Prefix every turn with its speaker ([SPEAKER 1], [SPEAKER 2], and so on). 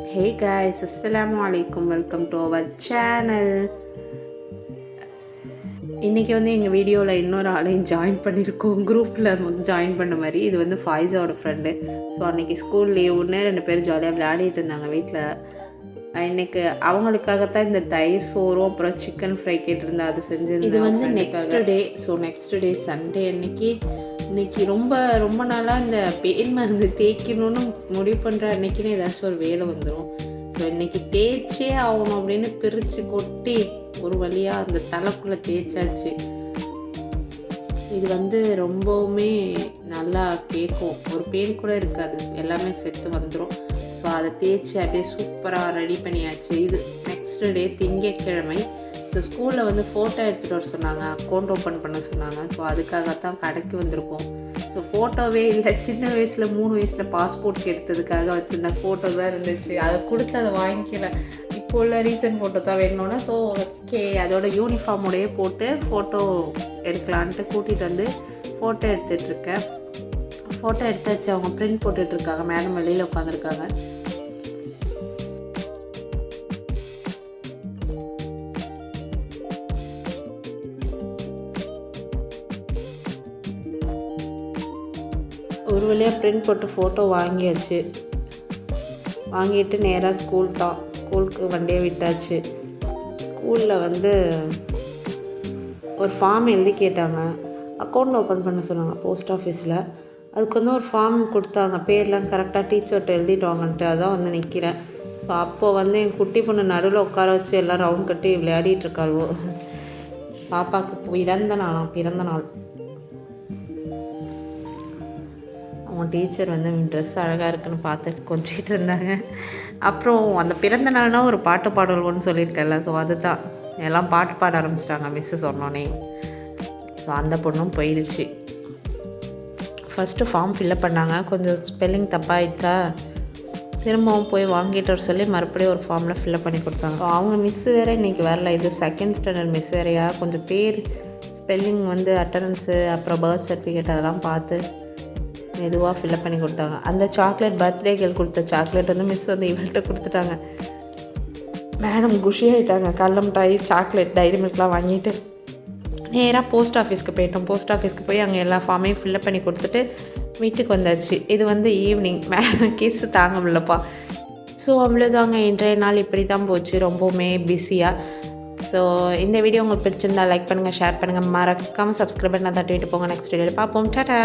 [SPEAKER 1] Hey guys, Assalamu alaikum. Welcome to our channel. இன்றைக்கி வந்து எங்கள் வீடியோவில் இன்னொரு ஆளையும் ஜாயின் பண்ணியிருக்கோம். குரூப்பில் ஜாயின் பண்ண மாதிரி. இது வந்து ஃபாய்ஸாவோட ஃப்ரெண்டு. ஸோ அன்றைக்கி ஸ்கூல் லீவுன்னு 2 பேர் ஜாலியாக விளையாடிட்டு இருந்தாங்க வீட்டில். இன்றைக்கி அவங்களுக்காகத்தான் இந்த தயிர் சோறும் அப்புறம் சிக்கன் ஃப்ரை கேட்டிருந்தா அது செஞ்சுருந்தேன். இது வந்து next day. So next day Sunday இன்னைக்கு ரொம்ப நாளாக இந்த பெயின் மருந்து தேய்க்கணும்னு முடிவு பண்ணுற அன்றைக்கின்னு ஏதாச்சும் ஒரு வேலை வந்துடும். ஸோ இன்றைக்கி தேய்ச்சே ஆகணும் அப்படின்னு பிரித்து கொட்டி ஒரு வழியாக அந்த தலைக்குள்ளே தேய்ச்சாச்சு. இது வந்து ரொம்பவுமே நல்லா கேட்கும், ஒரு பெயின் கூட இருக்காது, எல்லாமே செத்து வந்துடும். ஸோ அதை தேய்ச்சி அப்படியே சூப்பராக ரெடி பண்ணியாச்சு. இது நெக்ஸ்ட் டே திங்கட்கிழமை. ஸோ ஸ்கூலில் வந்து ஃபோட்டோ எடுத்துகிட்டு வர சொன்னாங்க, அக்கௌண்ட் ஓப்பன் பண்ண சொன்னாங்க. ஸோ அதுக்காகத்தான் கடைக்கு வந்திருக்கோம். ஸோ ஃபோட்டோவே இல்லை, சின்ன வயசில் 3 வயசில் பாஸ்போர்ட்க்கு எடுத்ததுக்காக வச்சுருந்த ஃபோட்டோ தான் இருந்துச்சு. அதை கொடுத்து அதை வாங்கிக்கல. இப்போ உள்ள ரீசன்ட் ஃபோட்டோ தான் வேணும்னா ஸோ ஓகே அதோட யூனிஃபார்மோடையே போட்டு ஃபோட்டோ எடுக்கலான்ட்டு கூட்டிகிட்டு வந்து ஃபோட்டோ எடுத்துகிட்ருக்கேன். ஃபோட்டோ எடுத்தாச்சு. அவங்க பிரிண்ட் போட்டுட்ருக்காங்க, மேடம் வெளியில் உட்காந்துருக்காங்க. ஒரு வழியாக பிரிண்ட் போட்டு ஃபோட்டோ வாங்கியாச்சு. வாங்கிட்டு நேராக ஸ்கூலுக்கு வண்டியை விட்டாச்சு. ஸ்கூலில் வந்து ஒரு ஃபார்ம் எழுதி கேட்டாங்க, அக்கௌண்ட் ஓப்பன் பண்ண சொன்னாங்க போஸ்ட் ஆஃபீஸில். அதுக்கு வந்து ஒரு ஃபார்ம் கொடுத்தாங்க, பேர்லாம் கரெக்டாக டீச்சர்கிட்ட எழுதிட்டு வாங்கன்ட்டு. அதான் வந்து நிற்கிறேன். ஸோ அப்போது வந்து என் குட்டி பொண்ணு நடுவில் உட்கார வச்சு எல்லாம் ரவுண்ட் கட்டி விளையாடிட்டுருக்காளோ. பாப்பாவுக்கு பிறந்த நாள். அவங்க டீச்சர் வந்து ட்ரெஸ் அழகாக இருக்குன்னு பார்த்து கொஞ்சிட்டு இருந்தாங்க. அப்புறம் அந்த பிறந்த நாள்னால் ஒரு பாட்டு பாடல்வோன்னு சொல்லியிருக்கேன்ல, ஸோ அதுதான் எல்லாம் பாட்டு பாட ஆரம்பிச்சிட்டாங்க மிஸ்ஸு சொன்னோன்னே. ஸோ அந்த பொண்ணும் போயிடுச்சு. ஃபஸ்ட்டு ஃபார்ம் ஃபில்லப் பண்ணாங்க, கொஞ்சம் ஸ்பெல்லிங் தப்பாகிட்டா திரும்பவும் போய் வாங்கிட்டு வர சொல்லி மறுபடியும் ஒரு ஃபார்மில் ஃபில்லப் பண்ணி கொடுத்தாங்க. ஸோ அவங்க மிஸ்ஸு வேறு இன்றைக்கி வரல, இது செகண்ட் ஸ்டாண்டர்ட் மிஸ் வேறையா. கொஞ்சம் பேர் ஸ்பெல்லிங் வந்து அட்டண்டன்ஸு அப்புறம் பர்த் சர்டிஃபிகேட் அதெல்லாம் பார்த்து மெதுவாக ஃபில்லப் பண்ணி கொடுத்தாங்க. அந்த சாக்லேட் பர்த்டே கேர்ள் கொடுத்த சாக்லேட் வந்து மிஸ் வந்து இவள்கிட்ட கொடுத்துட்டாங்க. மேடம் குஷியாகிட்டாங்க. கடல மிட்டாய், சாக்லேட், டைரி மில்க்லாம் வாங்கிட்டு நேராக போஸ்ட் ஆஃபீஸ்க்கு போயிட்டோம். போஸ்ட் ஆஃபீஸ்க்கு போய் அங்கே எல்லா ஃபார்மையும் ஃபில்லப் பண்ணி கொடுத்துட்டு வீட்டுக்கு வந்தாச்சு. இது வந்து ஈவினிங். கிஸ் தாங்க முடியலப்பா. ஸோ அவ்வளோதாங்க, இன்றைய நாள் இப்படி தான் போச்சு, ரொம்பவுமே பிஸியாக. ஸோ இந்த வீடியோ உங்களுக்கு பிடிச்சிருந்தா லைக் பண்ணுங்கள், ஷேர் பண்ணுங்கள், மறக்காமல் சப்ஸ்கிரைப் பண்ணால் தட்டிவிட்டு போங்க. நெக்ஸ்ட் வீடியோவில் பார்ப்போம். டாடா.